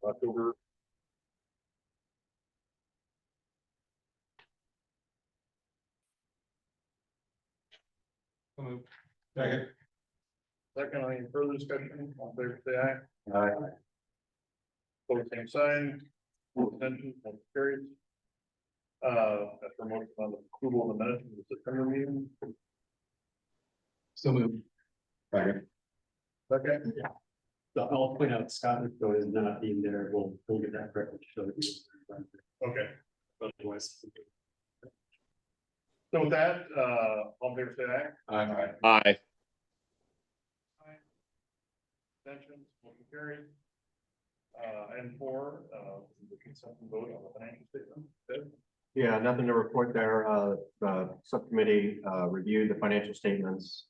October. Second. Second, any further discussion? All in favor, say aye. Aye. Pose same sign. Abstentions, motion carries. As for motion on the approval of the minutes of the September meeting. So moved. Second. Second. I'll point out Scott is not being there. We'll get that corrected. Okay. Otherwise. So with that, all in favor, say aye. Aye. Aye. Abstentions, motion carries. And four, the consent and vote on the financial statement. Ed? Yeah, nothing to report there. The subcommittee reviewed the financial statements,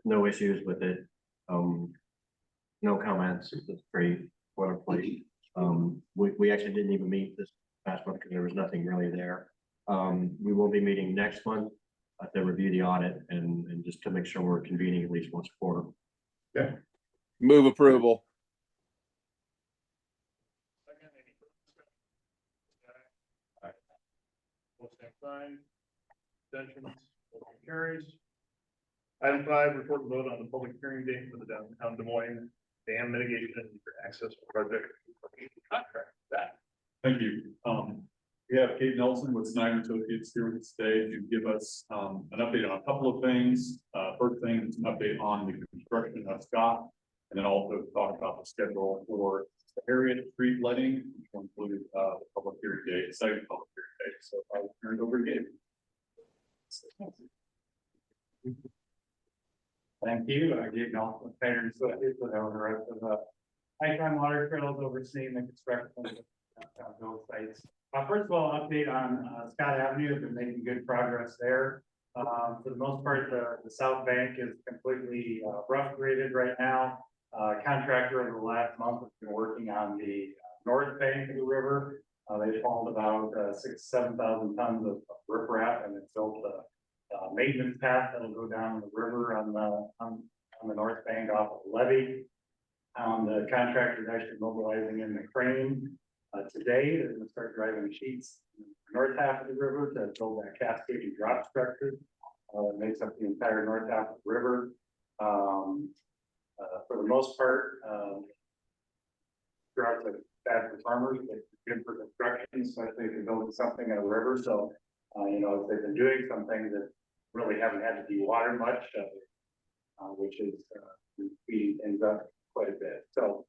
no issues with it. No comments, it's pretty boilerplate. We actually didn't even meet this past month because there was nothing really there. We will be meeting next month to review the audit and just to make sure we're convening at least once a quarter. Move approval. Second, any further discussion? Aye. Pose same sign. Abstentions, motion carries. Item 5, report and vote on the public hearing date for the downtown Des Moines dam mitigation and access project contract. That. Thank you. We have Kate Nelson with Snyder Associates here with us today to give us an update on a couple of things. First thing is an update on the construction of Scott, and then also talk about the schedule for the Harriet Street letting, which will include the public hearing date, the second public hearing date. So I'll turn it over to Gabe. Thank you. I did not prepare so it is the rest of the Icon Water Trails overseeing the construction of those sites. First of all, update on Scott Avenue. Been making good progress there. For the most part, the south bank is completely rough graded right now. Contractor over the last month has been working on the north bank of the river. They've hauled about 6,000-7,000 tons of riprap and it's built a maintenance path that'll go down the river on the north bank off of the levee. The contractor is actually mobilizing in the crane today. They're going to start driving sheets in the north half of the river to build that cascading drop structure that makes up the entire north half of the river. For the most part, droughts are bad for farmers, but good for construction, especially if you're building something in a river. So, they've been doing some things that really haven't had to de-water much, which is speeding things up quite a bit. So,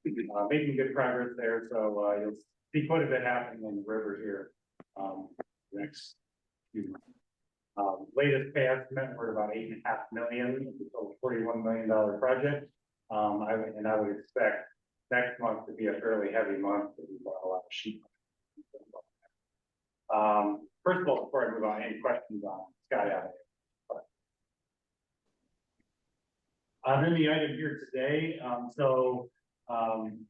making good progress there. So, you'll see quite a bit happening in the river here next few months. Latest pay estimate, we're at about $8.5 million. It's a $41 million project. I would expect next month to be a fairly heavy month because we've got a lot of sheep. First of all, before I move on, any questions on Scott Avenue? Then the item here today,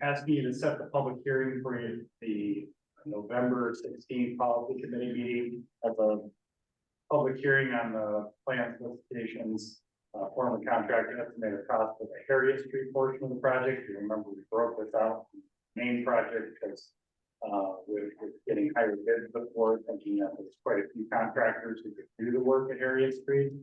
asking you to set the public hearing for the November 16th policy committee meeting as a public hearing on the plan solicitations, form of contract estimated cost for the Harriet Street portion of the project. You remember we broke this out from the main project because we're getting higher bids before, thinking that there's quite a few contractors who could do the work at Harriet Street.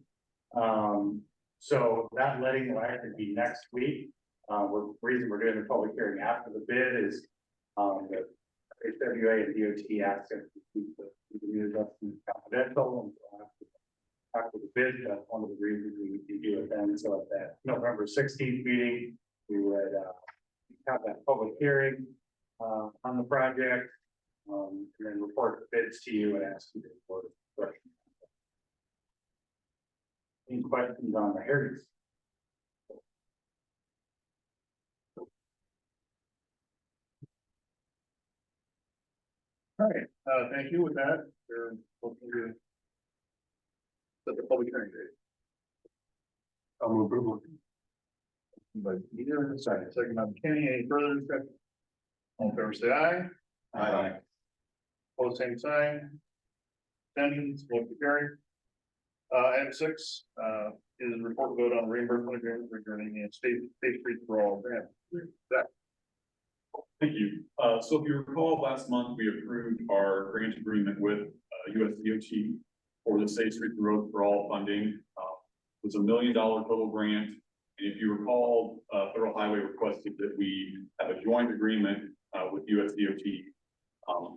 So that letting will actually be next week. The reason we're doing the public hearing after the bid is the HWA and DOT asked us to keep the adjustment confidential. And so after the bid, that's one of the reasons we do it then. So at that November 16th meeting, we would have that public hearing on the project, and then report the bids to you and ask you to report questions. Any questions on the Harriet? All right, thank you. With that, we're looking to set the public hearing date. I'll move approval. But either in a second by Kenny, any further discussion? All in favor, say aye. Aye. Pose same sign. Abstentions, motion carried. Item 6 is a report vote on reimbursement agreement regarding the state streets for all grant. Thank you. So if you recall, last month, we approved our grant agreement with USDOT for the Safe Streets and Roads for All funding. It was $1 million total grant. And if you recall, Federal Highway requested that we have a joint agreement with USDOT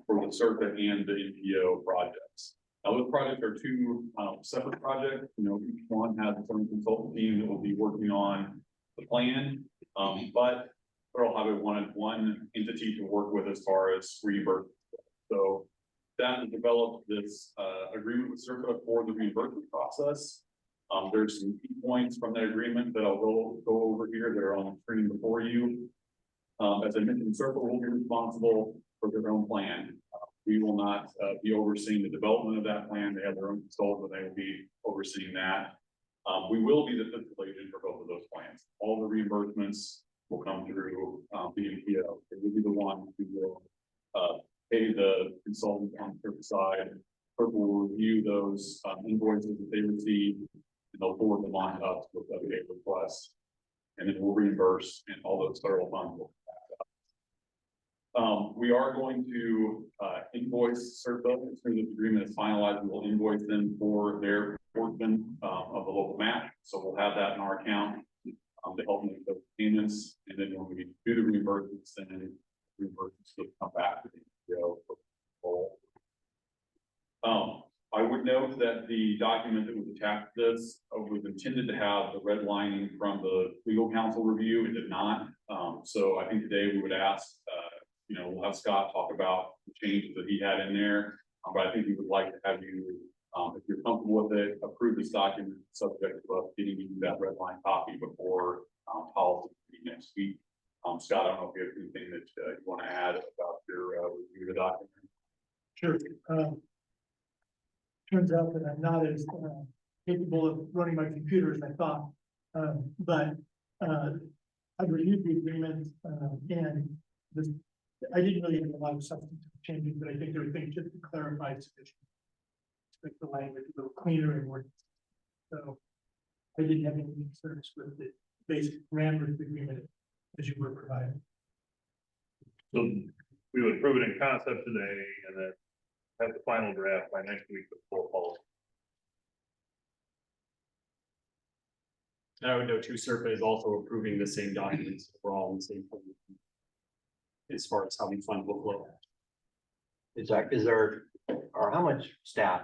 for the CERTA and the NPO projects. Now, those projects are two separate projects. You know, each one has its own consultant team that will be working on the plan. But Federal Highway wanted one entity to work with as far as reimbursement. So that has developed this agreement with CERTA for the reimbursement process. There's some key points from that agreement that I'll go over here. They're on the screen before you. As I mentioned, CERTA will be responsible for their own plan. We will not be overseeing the development of that plan. They have their own consultant, they will be overseeing that. We will be the fiscal agent for both of those plans. All the reimbursements will come through the NPO. It will be the one who will pay the consultant on the side. CERTA will review those invoices that they receive, and they'll forward them on to us with a request. And then we'll reimburse, and all those federal funds will come back up. We are going to invoice CERTA as soon as the agreement is finalized. We'll invoice them for their portion of the local match. So we'll have that in our account to help make those payments. And then when we do the reimbursements, then reimbursements will come back to the NPO. I would note that the document that was attached to this was intended to have the redlining from the legal counsel review. It did not. So I think today we would ask, you know, we'll have Scott talk about the changes that he had in there. But I think we would like to have you, if you're comfortable with it, approve this document subject to us getting you that redline copy before policy meeting next week. Scott, I don't know if you have anything that you want to add about your review of the document. Sure. Turns out that I'm not as capable of running my computer as I thought. But I've reviewed the agreement and this, I didn't really have a lot of substantive changes, but I think there were things just to clarify sufficient to make the language a little cleaner and more. So I didn't have any concerns with the basic parameters of the agreement as you were provided. So we would approve it in concept today and then have the final draft by next week with full policy. And I would note too, CERTA is also approving the same documents. We're all on the same page as far as how the fund will flow. Is there, or how much staff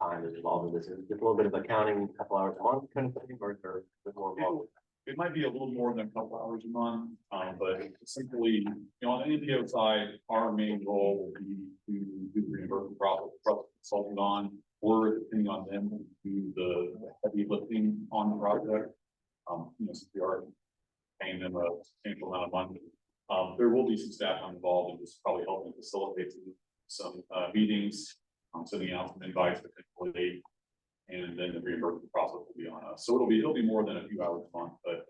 time is involved in this? Is it a little bit of accounting, a couple hours a month kind of thing, or is there a bit more involved? It might be a little more than a couple hours a month, but simply, you know, on the NPO side, our main goal will be to do the reimbursement process, consulting on, or depending on them, to do the heavy lifting on the project. You know, since we are paying them a substantial amount of money, there will be some staff involved in just probably helping facilitate some meetings, sending out some invites potentially. And then the reimbursement process will be on us. So it'll be more than a few hours a month, but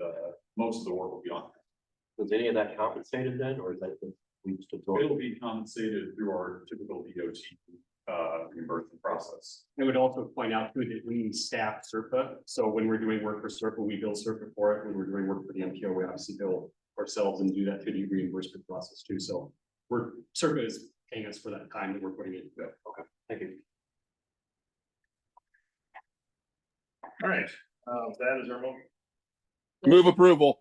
most of the work will be on us. Was any of that compensated then, or is that we just absorb? It'll be compensated through our typical DOT reimbursement process. I would also point out too that we staff CERTA. So when we're doing work for CERTA, we bill CERTA for it. When we're doing work for the NPO, we obviously bill ourselves and do that through the reimbursement process too. So CERTA is paying us for that time that we're putting into it. Okay, thank you. All right, that is our motion. Move approval.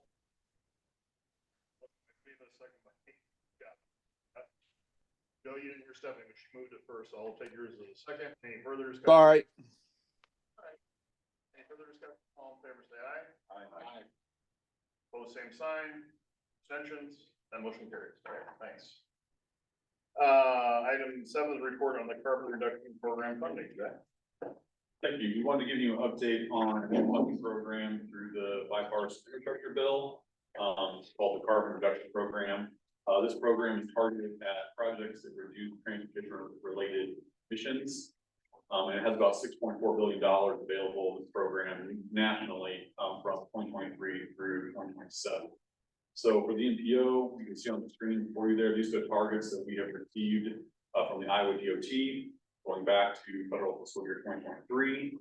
Joe, you didn't hear Stephanie, but she moved it first, so I'll take yours as a second. Any further discussion? All right. Any further discussion? All in favor, say aye. Aye. Pose same sign, abstentions, that motion carries. All right, thanks. Item 7 is report on the carbon reduction program funding. Jack? Thank you. We wanted to give you an update on the funding program through the bipartisan infrastructure bill. It's called the Carbon Reduction Program. This program is targeted at projects that reduce transportation-related emissions. And it has about $6.4 billion available in this program nationally from 2023 through 2027. So for the NPO, you can see on the screen for you there, these are the targets that we have received from the Iowa DOT going back to federal fiscal year 2023.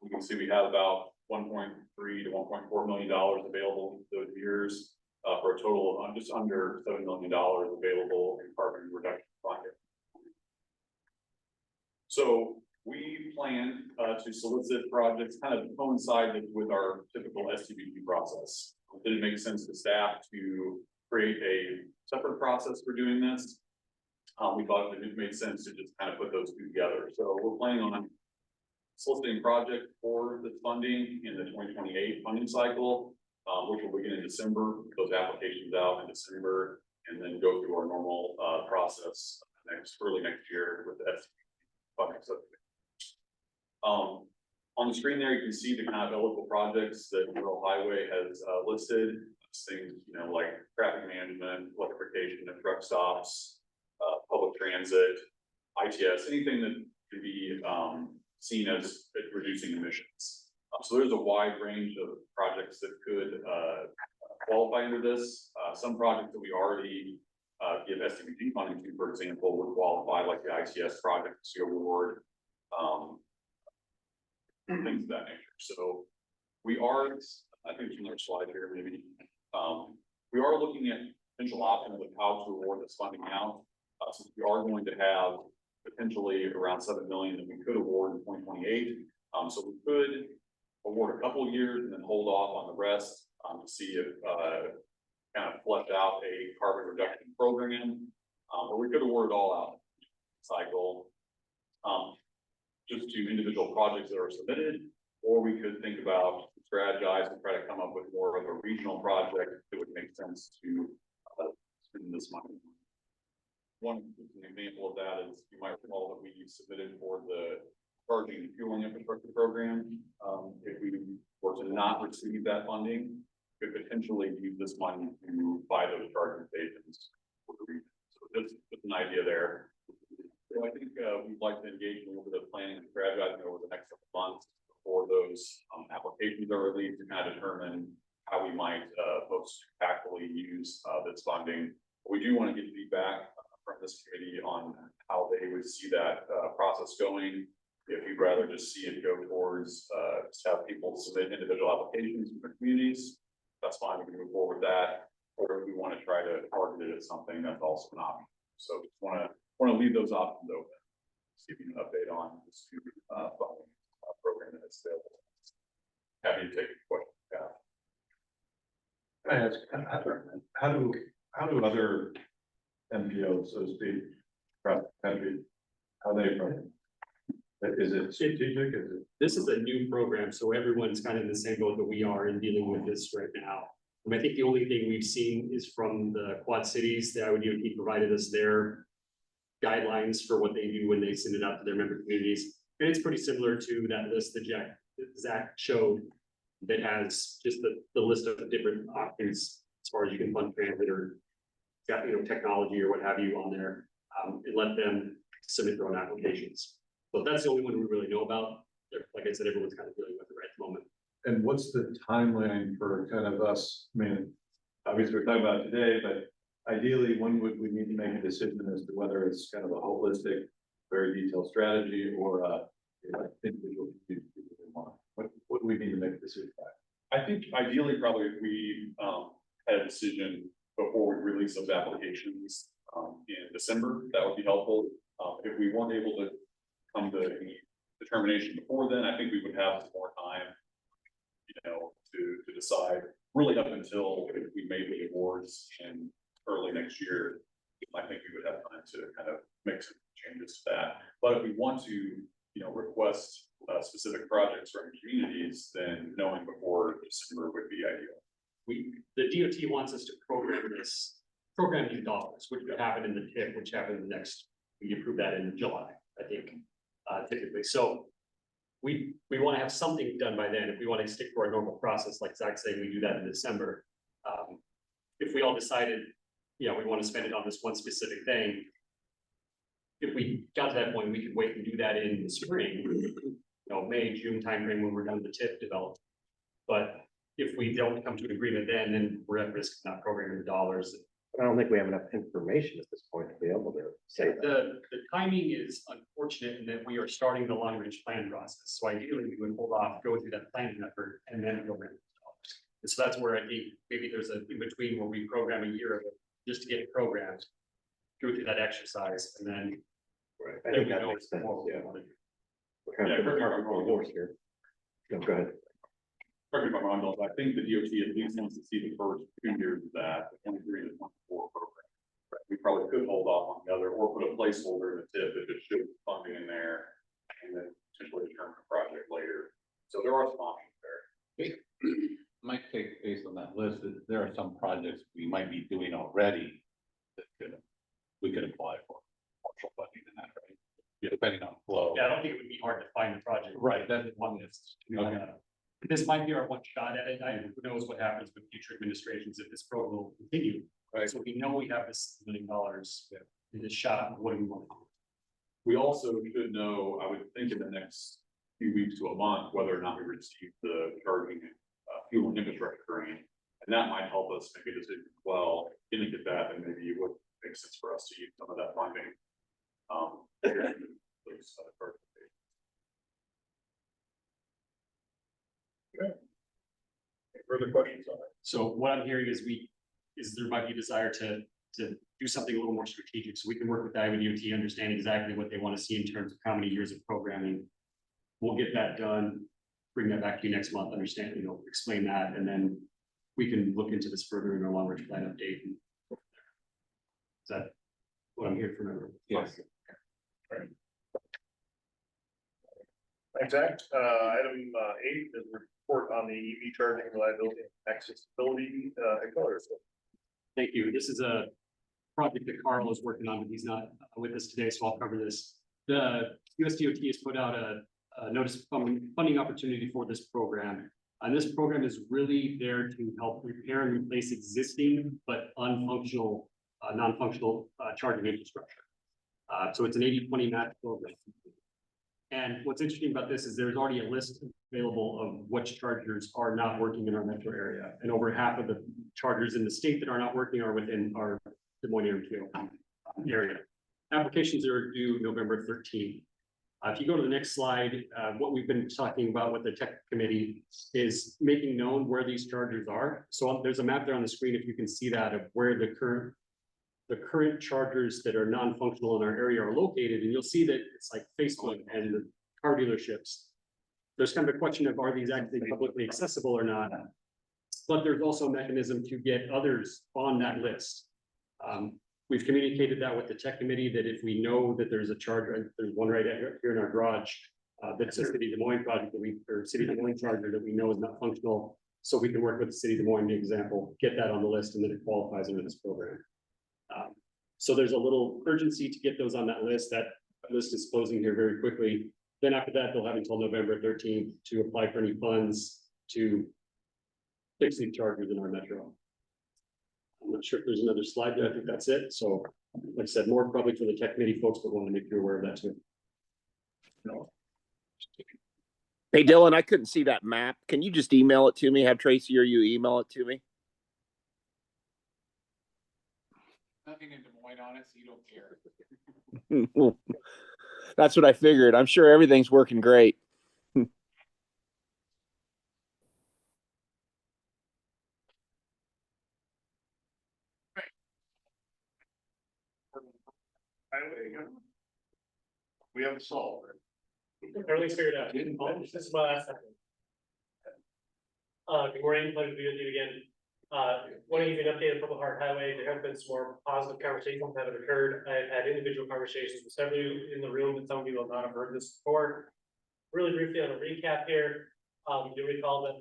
You can see we have about $1.3 to $1.4 million available in those years for a total of just under $7 million available in carbon reduction funding. So we plan to solicit projects kind of coincided with our typical STBG process. Did it make sense to staff to create a separate process for doing this? We thought it made sense to just kind of put those two together. So we're planning on soliciting project for this funding in the 2028 funding cycle, which will begin in December. Those applications out in December, and then go through our normal process early next year with the STBG funding subcommittee. On the screen there, you can see the kind of eligible projects that Federal Highway has listed. Things, like traffic management, electrification of truck stops, public transit, ITS, anything that could be seen as reducing emissions. So there's a wide range of projects that could qualify under this. Some projects that we already give STBG funding to, for example, would qualify, like the ITS project, CO award. Things of that nature. So we are, I think it's another slide here, maybe. We are looking at potential options of how to award this funding out. Since we are going to have potentially around $7 million that we could award in 2028. So we could award a couple of years and then hold off on the rest to see if kind of flesh out a carbon reduction program. Or we could award it all out cycle. Just to individual projects that are submitted, or we could think about strategize and try to come up with more of a regional project that would make sense to spend this money. One example of that is, you might recall that we submitted for the charging and fueling infrastructure program. If we were to not receive that funding, we could potentially use this money to buy those charging stations for the region. So just an idea there. So I think we'd like to engage in a little bit of planning and strategizing over the next couple months before those applications are released to kind of determine how we might most impactfully use this funding. We do want to get feedback from this committee on how they would see that process going. If you'd rather just see it go towards just have people submit individual applications from their communities, that's fine. We can move forward with that. Or if we want to try to target it at something, that's also an option. So just want to leave those options open. Just give you an update on this funding program that's available. Happy to take a question. Can I ask, how do other MPOs, so to speak, across the country, how they run? Is it strategic? Is it? This is a new program, so everyone's kind of in the same boat that we are in dealing with this right now. I think the only thing we've seen is from the Quad Cities, the IODOT provided us their guidelines for what they do when they send it out to their member communities. And it's pretty similar to that list that Zach showed that has just the list of different options as far as you can fund transit or technology or what have you on there, and let them submit their own applications. So that's the only one we really know about. Like I said, everyone's kind of dealing with it right at the moment. And what's the timeline for kind of us? I mean, obviously we're talking about it today, but ideally, when would we need to make a decision as to whether it's kind of a holistic, very detailed strategy or individual what do we need to make a decision by? I think ideally, probably if we had a decision before we release those applications in December, that would be helpful. If we weren't able to come to any determination before then, I think we would have some more time, to decide really up until we made the awards in early next year. I think we would have time to kind of make some changes to that. But if we want to, request specific projects from communities, then knowing before December would be ideal. The DOT wants us to program these dollars, which would happen in the TIP, which happened in the next, we approve that in July, I think, typically. So we want to have something done by then. If we want to stick to our normal process, like Zach's saying, we do that in December. If we all decided, we want to spend it on this one specific thing, if we got to that point, we could wait and do that in the spring, May, June timeframe when we're done with the TIP development. But if we don't come to an agreement then we're at risk of not programming the dollars. I don't think we have enough information at this point to be able to say that. The timing is unfortunate in that we are starting the long range plan process. So ideally we would hold off, go through that planning effort and then program the dollars. And so that's where I think maybe there's a in between where we program a year of it, just to get it programmed, go through that exercise, and then. Right. then I think we that know makes sense, what we yeah. wanna do. We're kind of Yeah, putting the correct me if cart I'm before the wrong. horse here. No, go ahead. Correct me if I'm wrong, Bill, I think the DOT at least wants to see the first 2 years of that, the 23 to 24 program. Right, we probably could hold off on the other, or put a placeholder in the tip if it shows funding in there, and then potentially determine a project later. So there are some options there. My take based on that list is there are some projects we might be doing already that we could apply for partial funding in that, right? Depending on flow. Yeah, I don't think it would be hard to find the project. Right, that's One that's. Okay. This might be our one shot at it. Who knows what happens with future administrations if this program will continue. Right. So we know we have this $1 million in this shot. What do we want? We also should know, I would think in the next few weeks to a month, whether or not we receive the charging fuel and infrastructure grant. And that might help us make a decision. Well, didn't get that, then maybe it would make sense for us to use some of that funding. Those, further questions on it? So what I'm hearing is there might be a desire to do something a little more strategic, so we can work with Iowa DOT, understand exactly what they want to see in terms of how many years of programming. We'll get that done, bring that back to you next month, understand, explain that, and then we can look into this further in our long range plan update. And go from there. Is that what I'm hearing from everyone? Yes. Thanks, Zach. Item 8 is a report on the EV charging reliability and accessibility accelerator. Thank you. This is a project that Carl is working on, but he's not with us today, so I'll cover this. The USDOT has put out a notice of funding opportunity for this program. And this program is really there to help repair and replace existing but unfunctional, non-functional charging infrastructure. So it's an 80-20 match program. And what's interesting about this is there's already a list available of which chargers are not working in our metro area. And over half of the chargers in the state that are not working are within our Des Moines area. Applications are due November 13th. If you go to the next slide, what we've been talking about with the tech committee is making known where these chargers are. So there's a map there on the screen, if you can see that, of where the current chargers that are non-functional in our area are located, and you'll see that it's like Facebook and the car dealerships. There's kind of a question of, are these actually publicly accessible or not? But there's also a mechanism to get others on that list. We've communicated that with the tech committee, that if we know that there's a charger, there's one right here in our garage, that's a City of Des Moines project or City of Des Moines charger that we know is not functional. So we can work with the City of Des Moines, the example, get that on the list, and then it qualifies under this program. So there's a little urgency to get those on that list. That list is closing here very quickly. Then after that, they'll have until November 13th to apply for any funds to fix these chargers in our metro. I'm not sure if there's another slide there. I think that's it. So like I said, more probably for the tech committee folks, but want to make you aware of that too. Hey, Dylan, I couldn't see that map. Can you just email it to me? Have Tracy or you email it to me? Nothing in Des Moines on it, so you don't care. That's what I figured. I'm sure everything's working great. We haven't solved it. Or at least figured out. This is my last second. Good morning, pleasure to be with you again. Want to give you an update on Purple Heart Highway. There have been some more positive conversations that have occurred. I've had individual conversations with several of you in the room, and some of you will not have heard this before. Really briefly on a recap here, you recall that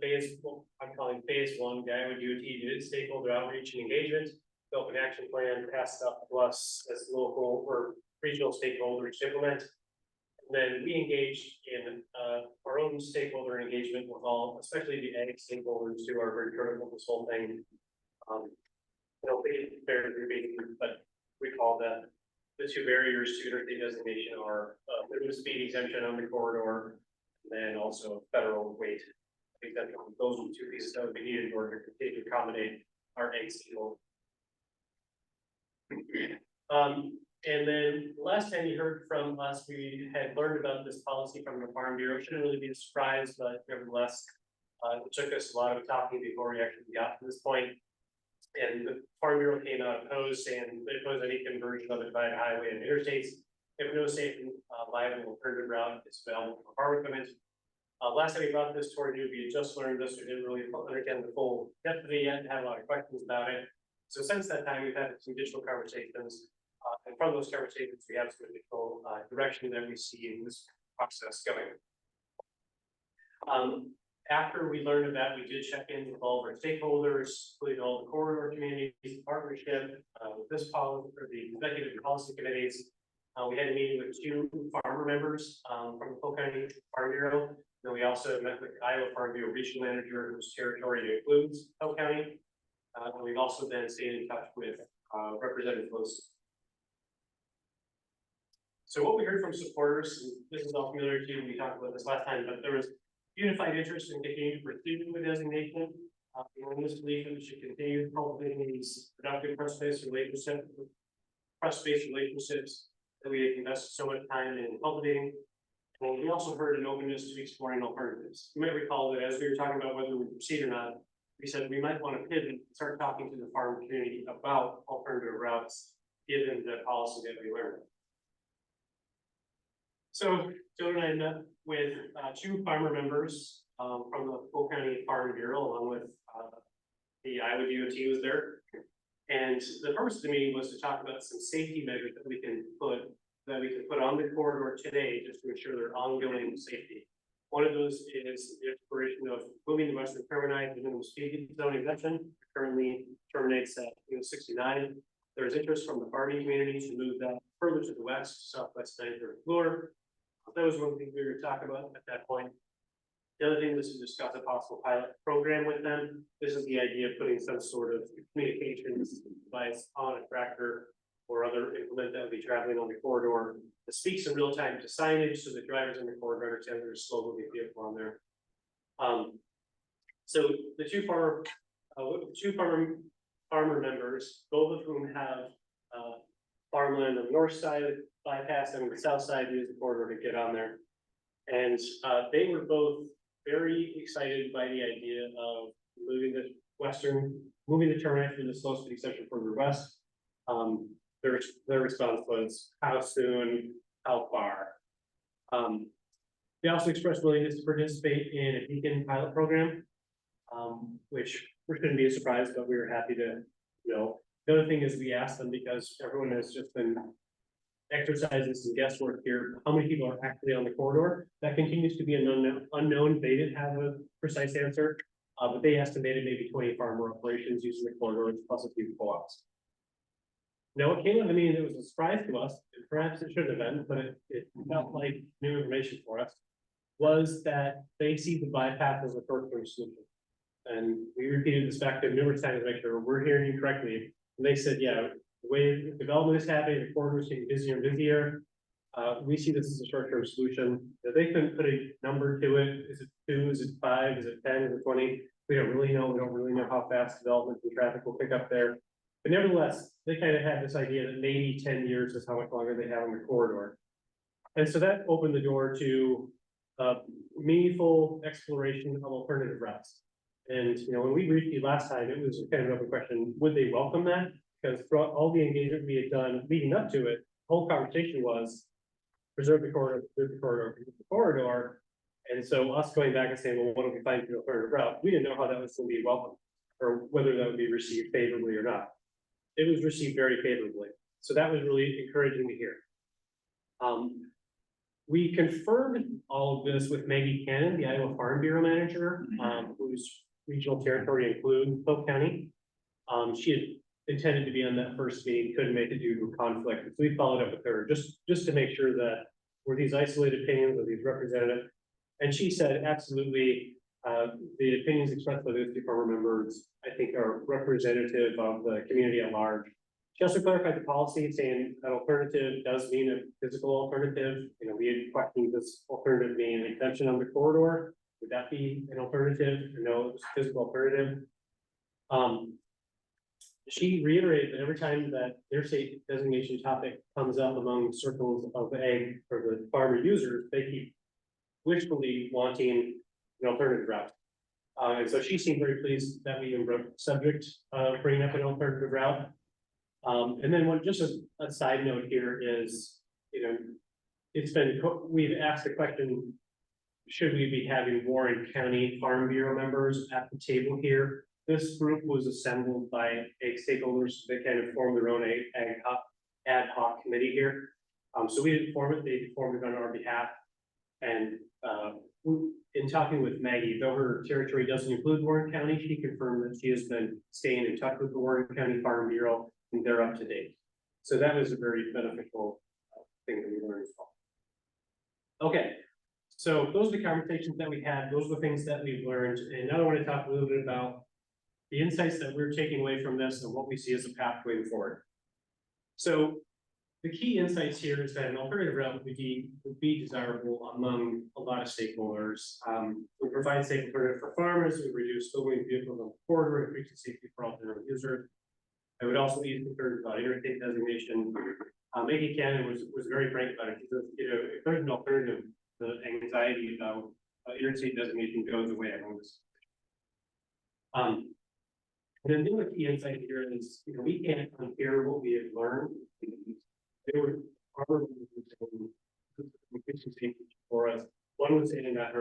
I'm calling phase 1, the Iowa DOT did its stakeholder outreach and engagement, built an action plan, passed up to us as local or regional stakeholders to implement. And then we engaged in our own stakeholder engagement with all, especially the ag stakeholders who are very critical to this whole thing. I don't think it's fair to repeat, but we call that the two barriers to interstate designation are minimum speed exemption on the corridor, and then also federal weight exemption. Those are the two pieces that would be needed in order to continue to accommodate our ag stakeholders. And then last time you heard from us, we had learned about this policy from the Farm Bureau. Shouldn't really be a surprise, but nevertheless, It took us a lot of talking before we actually got to this point. And the Farm Bureau came out opposed, saying they oppose any conversion of a divided highway and interstates. If no safe and viable alternative route is available for farm equipment. Last time we brought this to our review, we had just learned this, we didn't really understand the full depth of it yet, and had a lot of questions about it. So since that time, we've had some additional conversations, and from those conversations, we have some additional direction that we see in this process going. After we learned of that, we did check in with all of our stakeholders, including all the corridor communities, the partnership, with this policy, or the executive policy committees. We had a meeting with 2 farmer members from the Polk County Farm Bureau. Then we also met with the Iowa Farm Bureau Regional Manager, whose territory includes Polk County. And we've also been staying in touch with Representative Lewis. So what we heard from supporters, and this is all familiar to you, we talked about this last time, but there was unified interest in continuing to pursue the designation. We're in this belief that we should continue cultivating these productive trust-based relationships that we invested so much time in cultivating. And we also heard an openness to exploring alternatives. You might recall that as we were talking about whether we proceed or not, we said we might want to pivot and start talking to the farm community about alternative routes, given the policy that we learned. So Joe and I met with 2 farmer members from the Polk County Farm Bureau, along with the Iowa DOT was there. And the purpose of the meeting was to talk about some safety measures that we can put on the corridor today, just to ensure their ongoing safety. One of those is the exploration of moving the western termini to minimum speed zone exemption. Currently terminates at 69. There's interest from the farming community to move that further to the west, southwest 93rd floor. That was one thing we were talking about at that point. The other thing was to discuss a possible pilot program with them. This is the idea of putting some sort of communications device on a tractor or other implement that would be traveling on the corridor that speaks in real time to signage, so the drivers in the corridor understand there's a slow moving vehicle on there. So the two farmer members, both of whom have farmland on the north side of the bypass, and on the south side use the corridor to get on there. And they were both very excited by the idea of moving the terminus for the slow speed section further west. Their response was how soon, how far. They also expressed willingness to participate in a beacon pilot program, which shouldn't be a surprise, but we were happy to know. The other thing is we asked them, because everyone has just been exercising some guesswork here, how many people are actually on the corridor? That continues to be an unknown. They didn't have a precise answer, but they estimated maybe 20 farmer operations using the corridor plus a few co-ops. Now, what came out of the meeting that was a surprise to us, and perhaps it should have been, but it felt like new information for us, was that they see the bypass as a short-term solution. And we repeated this back to them numerous times to make sure we're hearing you correctly. And they said, yeah, the way development is happening, the corridor is getting busier and busier. We see this as a short-term solution. That they couldn't put a number to it. Is it 2? Is it 5? Is it 10? Is it 20? We don't really know. We don't really know how fast development and traffic will pick up there. But nevertheless, they kind of had this idea that maybe 10 years is how much longer they have on the corridor. And so that opened the door to meaningful exploration of alternative routes. And, when we briefed you last time, it was kind of an open question, would they welcome that? Because throughout all the engagement we had done leading up to it, the whole conversation was preserve the corridor, preserve the corridor, preserve the corridor. And so us going back and saying, well, what do we find for the alternative route? We didn't know how that was going to be welcomed, or whether that would be received favorably or not. It was received very favorably. So that was really encouraging to hear. We confirmed all of this with Maggie Cannon, the Iowa Farm Bureau manager, whose regional territory includes Polk County. She had intended to be on that first meeting, couldn't make it due to a conflict. So we followed up with her just to make sure that were these isolated opinions, or these representative. And she said, absolutely, the opinions expressed by those 2 farmer members, I think, are representative of the community at large. She also clarified the policy, saying that alternative does mean a physical alternative. We had questioned this alternative mean an extension on the corridor. Would that be an alternative? No, it's a physical alternative. She reiterated that every time that interstate designation topic comes up among circles of ag or the farmer users, they keep wishfully wanting an alternative route. And so she seemed very pleased that we wrote the subject, bringing up an alternative route. And then just a side note here is, we've asked the question, should we be having Warren County Farm Bureau members at the table here? This group was assembled by egg stakeholders that kind of formed their own ad hoc committee here. So we didn't form it, they formed it on our behalf. And in talking with Maggie, though her territory doesn't include Warren County, she confirmed that she has been staying in touch with the Warren County Farm Bureau and they're up to date. So that was a very beneficial thing that we learned as well. Okay, so those are the conversations that we had, those are the things that we've learned, and now I want to talk a little bit about the insights that we're taking away from this and what we see as a path going forward. So the key insights here is that an alternative route would be desirable among a lot of stakeholders. We provide safe alternative for farmers, we reduce slow-moving vehicles on the corridor, increase the safety for alternative users. I would also ease concerns about interstate designation. Maggie Cannon was very frank about it. She says, if there's an alternative, the anxiety about interstate designation goes away. And then the other key insight here is, we can't compare what we have learned. They were for us. One was saying that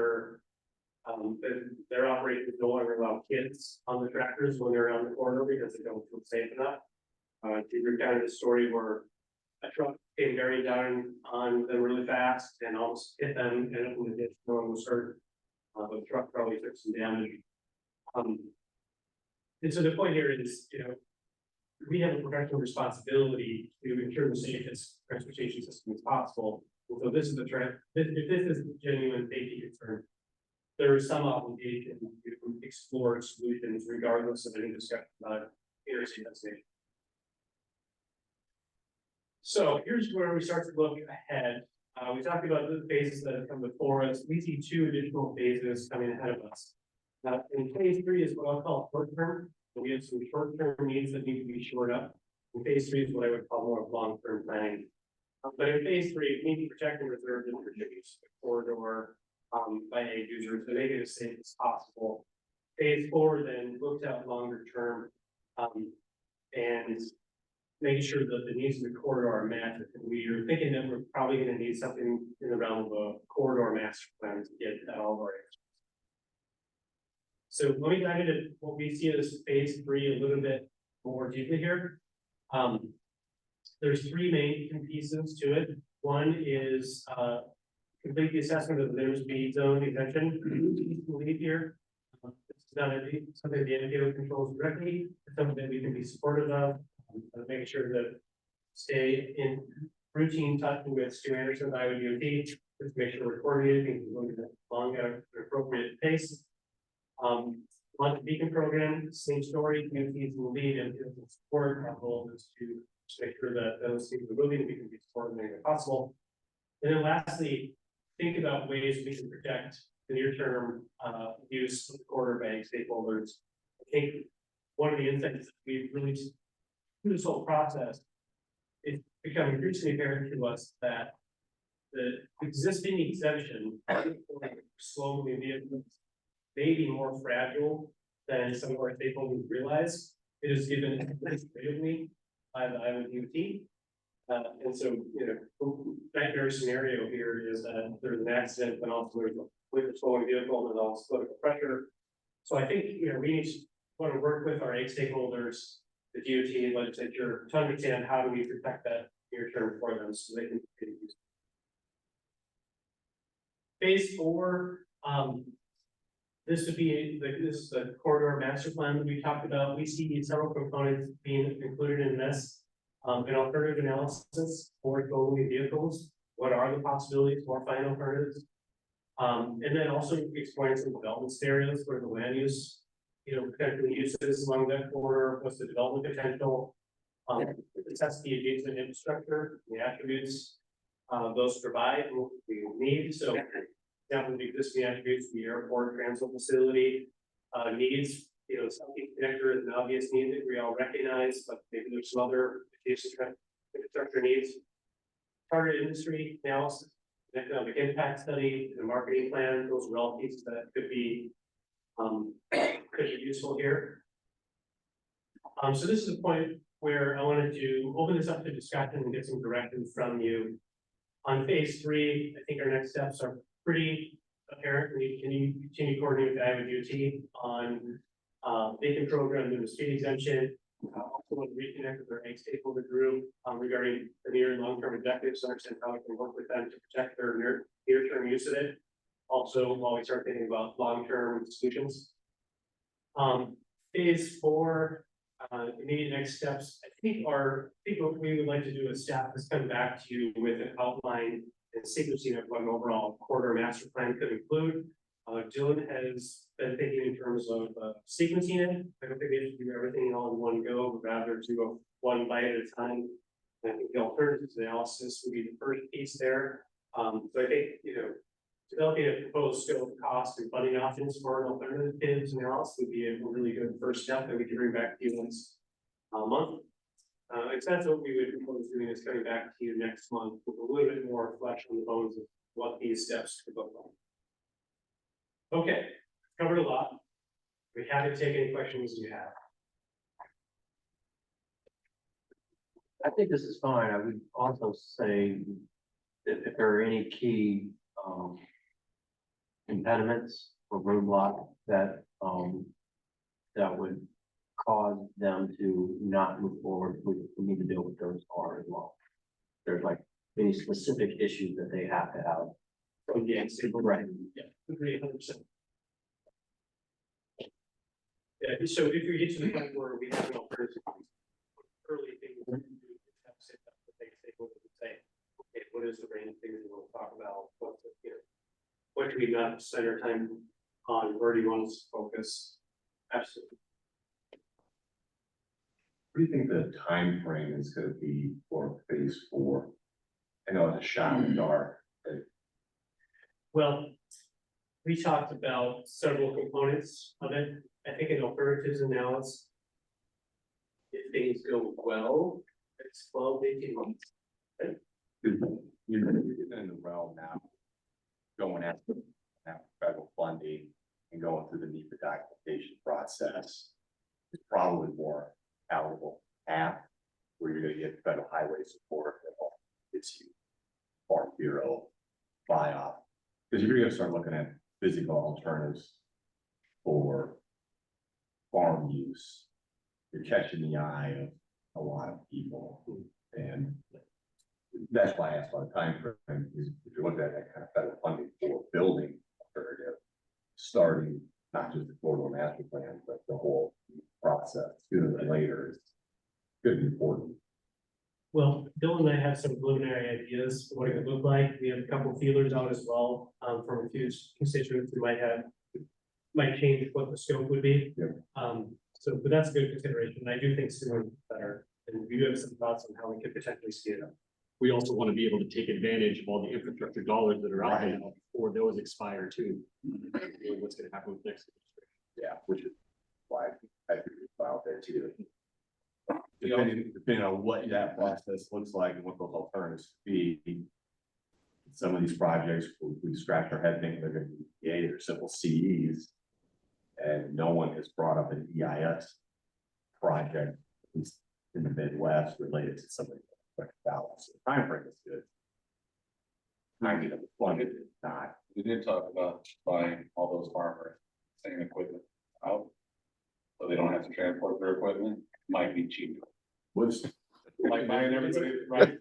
their operations no longer allow kids on the tractors when they're on the corridor because they don't feel safe enough. She recounted a story where a truck came bearing down on them really fast and almost hit them, and up in the ditch, no one was hurt. But the truck probably took some damage. And so the point here is, we have a professional responsibility to ensure the safest transportation system as possible. And so this is if this is a genuine safety concern, there is some obligation to explore solutions regardless of any discussion about interstate destination. So here's where we start to look ahead. We talked about the phases that have come before us. We see 2 additional phases coming ahead of us. Now, in phase 3 is what I'll call short term. We have some short-term needs that need to be shored up. And phase 3 is what I would call more of long-term planning. But in phase 3, we need to protect and reserve the corridor by egg users to make it as safe as possible. Phase 4 then looked at longer term and making sure that the needs of the corridor are met. And we are thinking that we're probably going to need something in the realm of a corridor master plan to get at all of our areas. So let me dive into what we see as phase 3 a little bit more deeply here. There's 3 main pieces to it. One is complete the assessment of the minimum speed zone exemption. Lead here. This is not something the NPO controls directly. It's something that we can be supportive of, making sure that stay in routine touch with Stu Anderson, Iowa DOT, just to make sure we're coordinating and going along at an appropriate pace. On the beacon program, same story, communities will lead and support. Our goal is to make sure that those things are moving and we can be supported as possible. And then lastly, think about ways we can protect the near-term use of the corridor bank stakeholders. I think one of the insights that we've really through this whole process, it's become increasingly apparent to us that the existing exemption for slow-moving vehicles may be more fragile than some of our stakeholders realize. It is given administratively by the Iowa DOT. And so, nightmare scenario here is that there's an accident, but also there's a slowing vehicle and there's also political pressure. So I think, we want to work with our egg stakeholders, the DOT and legislature to understand how do we protect that near term for them so they can use it. Phase 4, this would be this is the corridor master plan that we talked about. We see several components being included in this. An alternative analysis for slow-moving vehicles. What are the possibilities for final alternatives? And then also exploring some development scenarios where the land use, potential uses along that corridor, what's the development potential, assess the adjacent infrastructure, the attributes those provide, what we need. So example, the existing attributes, the airport transit facility needs, something connector is an obvious need that we all recognize, but maybe there's some other adjacent infrastructure needs. Target industry analysis, economic impact study, the marketing plan, those are all pieces that could be could be useful here. So this is the point where I wanted to open this up to discussion and get some direction from you. On phase 3, I think our next steps are pretty apparent. We can continue coordinating with Iowa DOT on vacant program and the state exemption. Also want to reconnect with our egg stakeholder group regarding the near and long-term objectives, understand how we can work with them to protect their near-term use of it. Also, while we start thinking about long-term solutions. Phase 4, immediate next steps, I think what we would like to do is staff is come back to you with an outline and sequencing of what an overall corridor master plan could include. Dylan has been thinking in terms of sequencing it. I don't think we have to do everything all in one go, but rather do a one bite at a time. And I think the alternatives analysis would be the first piece there. So I think, developing a proposed scope, cost, and funding options for an alternatives analysis would be a really good first step that we can bring back to you next month. If that's what we would propose doing, is coming back to you next month with a little bit more flesh on the bones of what these steps could look like. Okay, covered a lot. We haven't taken any questions you have. I think this is fine. I would also say that if there are any key, impediments or roadblock that, that would cause them to not move forward, we need to deal with those are as well. There's like any specific issues that they have to have. Yeah, Right. Yeah, agree 100%. Yeah, so if we get to the point where we have an alternative, early things we can do is have sit down with stakeholders and say, okay, what is the range of things we want to talk about? What's the, what do we not spend our time on? Where do you want us to focus? Absolutely. What do you think the time frame is going to be for phase 4? I know it's a shot in the dark. Well, we talked about several components of it. I think in alternatives analysis, if things go well, it's 12 to 18 months. You're in the realm now, going after federal funding and going through the NEPA documentation process. It's probably more palatable path where you're going to get federal highway support that gets you Farm Bureau buy-off. Because if you're going to start looking at physical alternatives for farm use, you're catching the eye of a lot of people. And that's why I asked about the time frame, is if you're looking at that kind of federal funding for building alternative, starting not just the corridor master plan, but the whole process sooner than later is could be important. Well, Dylan and I have some preliminary ideas for what it would look like. We have a couple of feelers out as well, from a few constituents who might change what the scope would be. Yep. But that's a good consideration. I do think sooner is better. And we do have some thoughts on how we could potentially speed it up. We also want to be able to take advantage of all the infrastructure dollars that are out there now before those expire too. What's going to happen with next? Yeah, which is why I think it's out there too. Depending on what that process looks like and what those alternatives be. Some of these projects, we scratch our head thinking they're going to be EA or simple CEs. And no one has brought up an EIS project, at least in the Midwest, related to something like balance. The time frame is good. 90 of the funded, not. We did talk about buying all those farmers, same equipment out. So they don't have to transport their equipment, might be cheaper. Was Like buying everybody, right?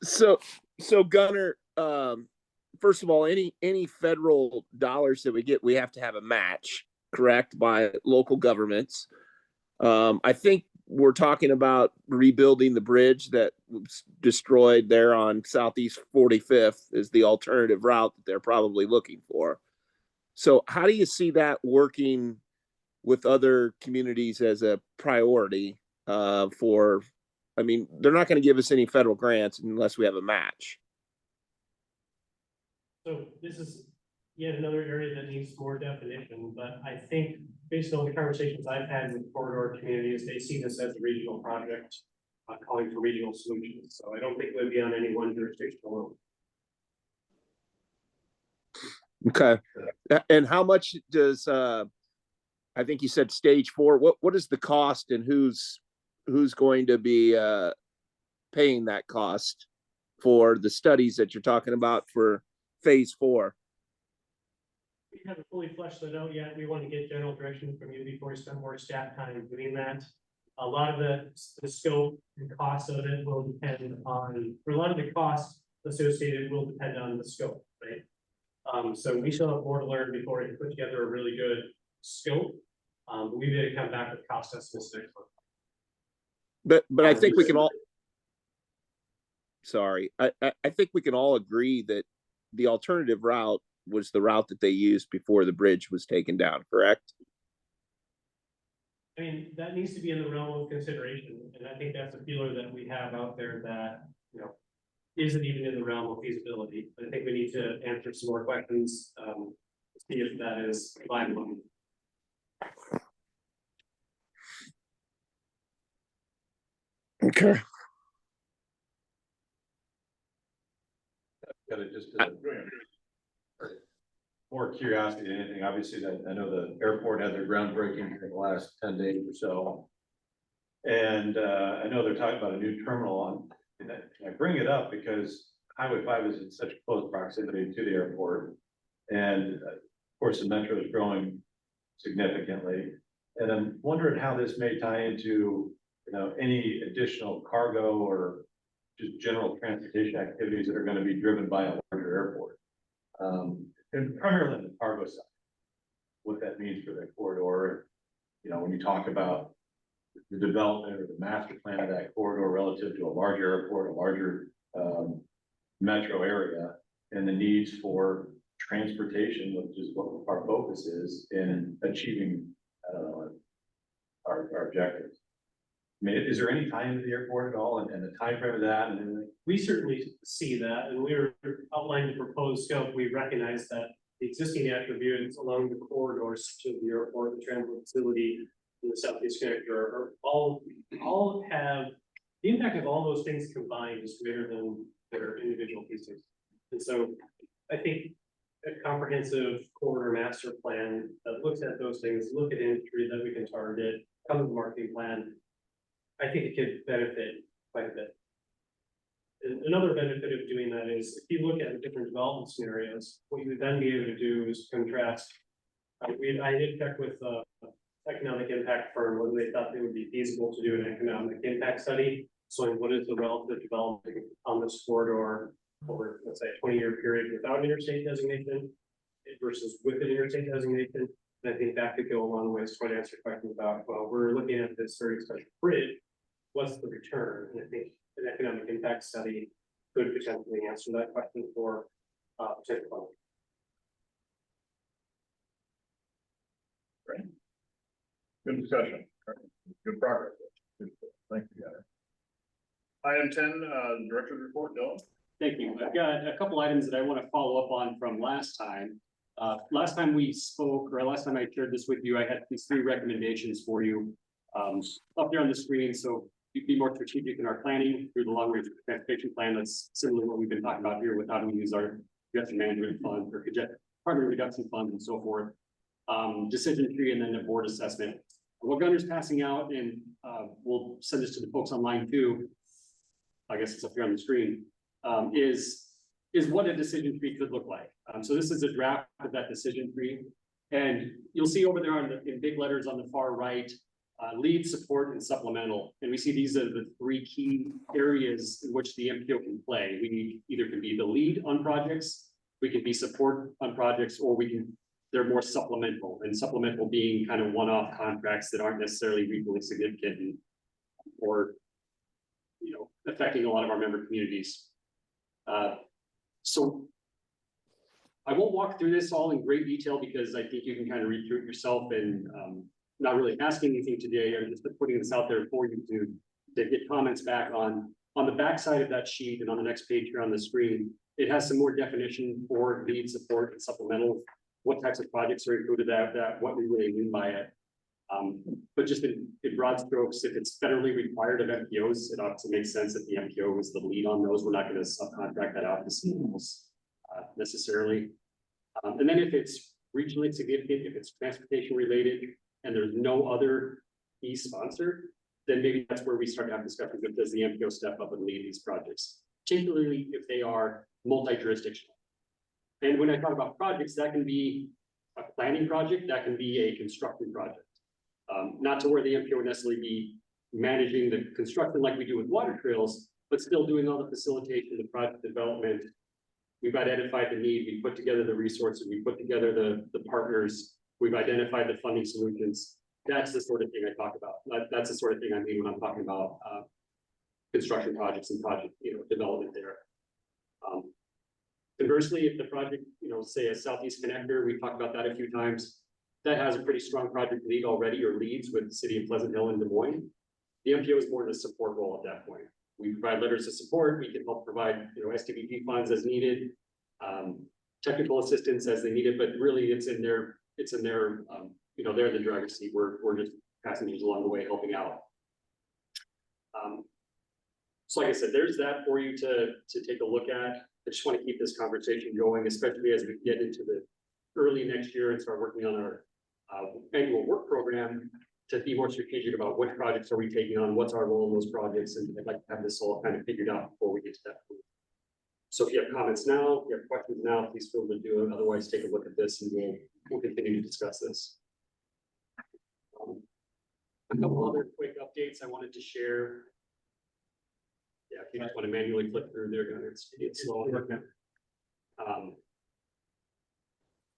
So Gunner, first of all, any federal dollars that we get, we have to have a match, correct, by local governments. I think we're talking about rebuilding the bridge that was destroyed there on Southeast 45th is the alternative route that they're probably looking for. So how do you see that working with other communities as a priority for, I mean, they're not going to give us any federal grants unless we have a match. So this is yet another area that needs more definition, but I think based on the conversations I've had with corridor communities, they see this as a regional project, calling for regional solutions. So I don't think it would be on any one jurisdiction alone. Okay. And how much does, I think you said stage 4, what is the cost and who's going to be, paying that cost for the studies that you're talking about for phase 4? We haven't fully fleshed that out yet. We want to get general direction from you before we spend more staff time doing that. A lot of the scope and cost of it will depend on, or a lot of the costs associated will depend on the scope, right? So we still have more to learn before we can put together a really good scope. But we may come back with cost estimates next month. But I think we can all, sorry, I think we can all agree that the alternative route was the route that they used before the bridge was taken down, correct? I mean, that needs to be in the realm of consideration, and I think that's a feeler that we have out there that, you know, isn't even in the realm of feasibility. I think we need to answer some more questions, to see if that is viable. Okay. Got it, just more curiosity than anything. Obviously, that I know the airport had their groundbreaking in the last 10 days or so. And I know they're talking about a new terminal on, and I bring it up because Highway 5 is in such close proximity to the airport. And of course, the metro is growing significantly. And I'm wondering how this may tie into, you know, any additional cargo or just general transportation activities that are going to be driven by a larger airport. And primarily on the cargo side, what that means for the corridor. You know, when you talk about the development or the master plan of that corridor relative to a larger airport, a larger metro area, and the needs for transportation, which is what our focus is in achieving our objectives. I mean, is there any tie into the airport at all, and the time frame of that and everything? We certainly see that, and we were outlining the proposed scope. We recognize that the existing attributes along the corridors to the airport, the transit facility, and the southeast connector are all have the impact of all those things combined is greater than their individual pieces. And so I think a comprehensive corridor master plan that looks at those things, look at industry that we can target, come with a marketing plan, I think it could benefit quite a bit. And another benefit of doing that is if you look at the different development scenarios, what you would then be able to do is contrast. I did check with the economic impact firm whether they thought it would be feasible to do an economic impact study. So what is the relative development on this corridor over, let's say, a 20-year period without interstate designation versus with an interstate designation? And I think that could go a long way to try to answer questions about, well, we're looking at this very special bridge. What's the return? And I think an economic impact study could potentially answer that question for potential funding. Great. Good discussion. Good progress. Good. Thank you, guys. Item 10, Director's Report, Dylan. Thank you. I've got a couple items that I want to follow up on from last time. Last time we spoke, or last time I shared this with you, I had these 3 recommendations for you up there on the screen. So you can be more strategic in our planning through the long range transportation plan. That's similar to what we've been talking about here with how do we use our congestion management fund or carbon reduction funds and so forth. Decision tree and then the board assessment. What Gunner's passing out, and we'll send this to the folks online too. I guess it's up here on the screen. Is what a decision tree could look like. So this is a draft of that decision tree, and you'll see over there in big letters on the far right, lead, support, and supplemental. And we see these are the 3 key areas in which the MPO can play. We either can be the lead on projects, we can be support on projects, or they're more supplemental, and supplemental being kind of one-off contracts that aren't necessarily regionally significant or, you know, affecting a lot of our member communities. So I won't walk through this all in great detail because I think you can kind of read through it yourself, and not really asking anything today. I'm just putting this out there for you to get comments back on the back side of that sheet, and on the next page here on the screen. It has some more definition for lead, support, and supplemental. What types of projects are included that what we really mean by it. But just in broad strokes, if it's federally required of MPOs, it ought to make sense that the MPO is the lead on those. We're not going to subcontract that out to someone else necessarily. And then if it's regionally significant, if it's transportation related, and there's no other key sponsor, then maybe that's where we start to have discussions of does the MPO step up and lead these projects, particularly if they are multi-jurisdictional. And when I talk about projects, that can be a planning project, that can be a construction project. Not to where the MPO would necessarily be managing the construction like we do with water trails, but still doing all the facilitation, the project development. We've identified the need, we put together the resources, we put together the partners, we've identified the funding solutions. That's the sort of thing I talk about. That's the sort of thing I mean when I'm talking about construction projects and project, development there. Conversely, if the project, say a Southeast connector, we've talked about that a few times, that has a pretty strong project lead already or leads with the city of Pleasant Hill and Des Moines. The MPO is more in a support role at that point. We provide letters of support, we can help provide, STVP funds as needed, technical assistance as they need it, but really it's in their, they're in the driver's seat. We're just passengers along the way helping out. So like I said, there's that for you to take a look at. I just want to keep this conversation going, especially as we get into the early next year and start working on our annual work program to be more strategic about which projects are we taking on, what's our role in those projects, and I'd like to have this all kind of figured out before we get to that point. So if you have comments now, if you have questions now, please feel free to do it. Otherwise, take a look at this and we'll continue to discuss this. A couple other quick updates I wanted to share. Yeah, if you just want to manually click through there, it's slow.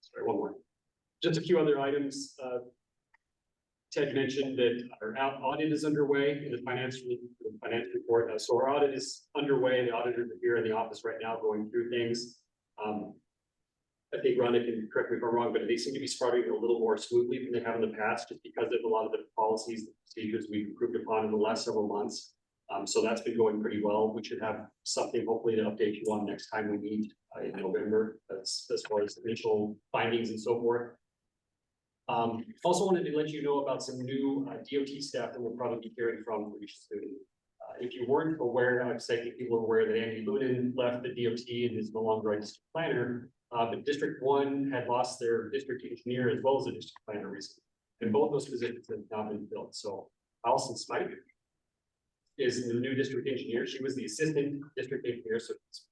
Sorry, one more. Just a few other items. Ted mentioned that our audit is underway in the financial report. So our audit is underway. The auditors are here in the office right now going through things. I think Rhonda can correct me if I'm wrong, but they seem to be starting a little more smoothly than they have in the past, just because of a lot of the policies, the procedures we've improved upon in the last several months. So that's been going pretty well. We should have something hopefully to update you on next time we meet in November. That's as far as initial findings and so forth. Also wanted to let you know about some new DOT staff that we'll probably be hearing from pretty soon. If you weren't aware, I'm saying people are aware that Andy Lunin left the DOT and is no longer a district planner. But District 1 had lost their district engineer as well as a district planner recently. And both those positions have now been filled. So Allison Smythe is the new district engineer. She was the assistant district engineer, so it's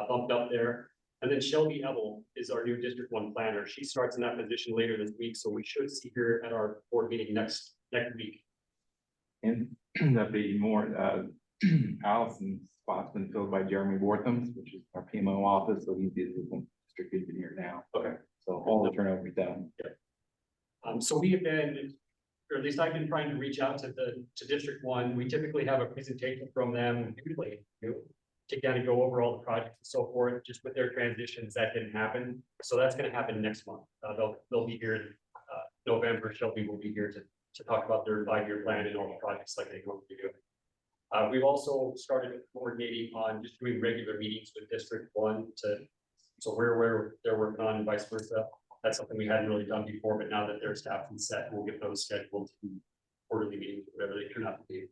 bumped up there. And then Shelby Ebel is our new District 1 planner. She starts in that position later this week, so we should see her at our board meeting next week. And that'd be more, Allison's spot's been filled by Jeremy Worthams, which is our PMO office, so he's the assistant district engineer now. Okay. So all the turnover is done. So we have been, or at least I've been trying to reach out to District 1. We typically have a presentation from them, usually to kind of go over all the projects and so forth. Just with their transitions, that didn't happen. So that's going to happen next month. They'll be here in November. Shelby will be here to talk about their 5-year plan and all the projects like they want to do. We've also started coordinating on just doing regular meetings with District 1 so where they're working on and vice versa. That's something we hadn't really done before, but now that their staff is set, we'll get those scheduled to quarterly meetings, whatever they turn out to be.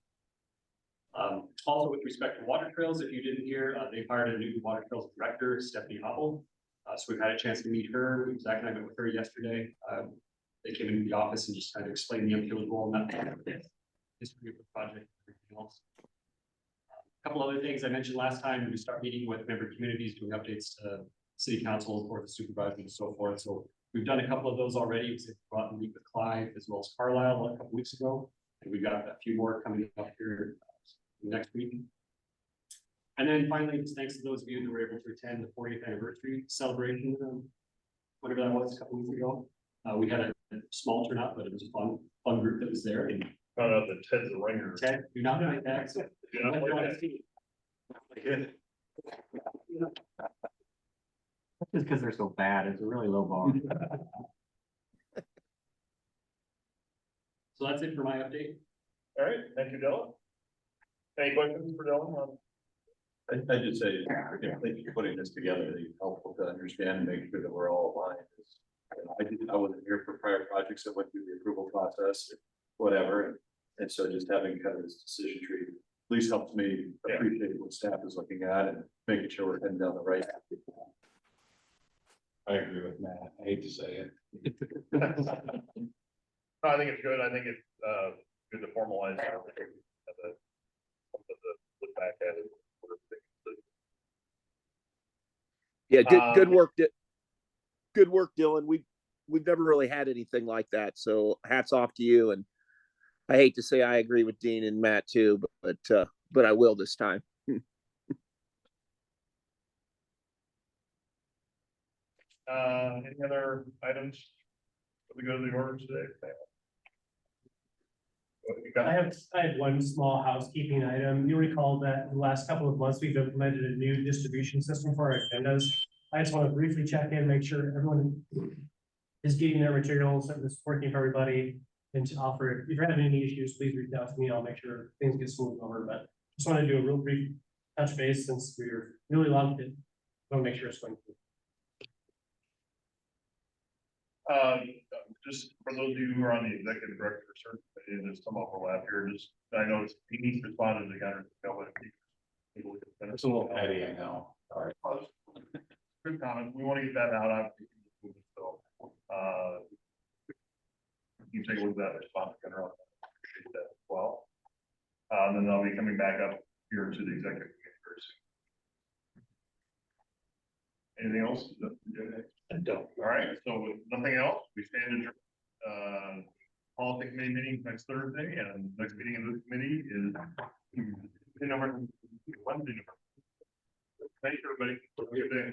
Also with respect to water trails, if you didn't hear, they've hired a new water trails director, Stephanie Hubble. So we've had a chance to meet her. Zach and I met with her yesterday. They came into the office and just kind of explained the MPO's role in that history of the project and everything else. A couple other things I mentioned last time, we start meeting with member communities, doing updates to city council or the supervisors and so forth. So we've done a couple of those already. We brought a meet with Clive as well as Carlisle a couple weeks ago. And we've got a few more coming up here next week. And then finally, just thanks to those of you that were able to attend the 40th anniversary celebration, whatever that was a couple weeks ago. We had a small turnout, but it was a fun group that was there. And found out that Ted's a ringer. Ted, do not like that. So Just because they're so bad, it's a really low bar. So that's it for my update. All right, thank you, Dylan. Any questions for Dylan? I just say, thank you for putting this together. It's helpful to understand and make sure that we're all aligned. I wasn't here for prior projects that went through the approval process, or whatever. And so just having kind of this decision tree at least helps me appreciate what staff is looking at and making sure we're heading down the right path. I agree with Matt. I hate to say it. I think it's good. I think it's, good to formalize. Look back at it. Yeah, good Um, work. Good work, Dylan. We've never really had anything like that. So hats off to you. And I hate to say I agree with Dean and Matt too, but I will this time. Any other items? Let me go to the order today. What you got? I have one small housekeeping item. You recall that in the last couple of months, we've implemented a new distribution system for our agendas. I just want to briefly check in, make sure everyone is getting their materials, and it's working for everybody. And to offer, if you're having any issues, please reach out to me. I'll make sure things get smooth over, but just want to do a real brief touch base since we're really loved it. I want to make sure it's going through. Just for those of you who are on the executive director search, and there's some overlap here, just, I know it's, he needs to respond to the Gunner. It's a little petty, I know. Sorry. Good comment. We want to get that out. Obviously, so, you take a look at that response, Gunner. I'll appreciate that as well. And then I'll be coming back up here to the executive committee very soon. Anything else? I don't. All right, so with nothing else, we stand adjourned. Policy committee meeting next Thursday, and next meeting of this committee is Wednesday. Thanks, everybody. Have a good day.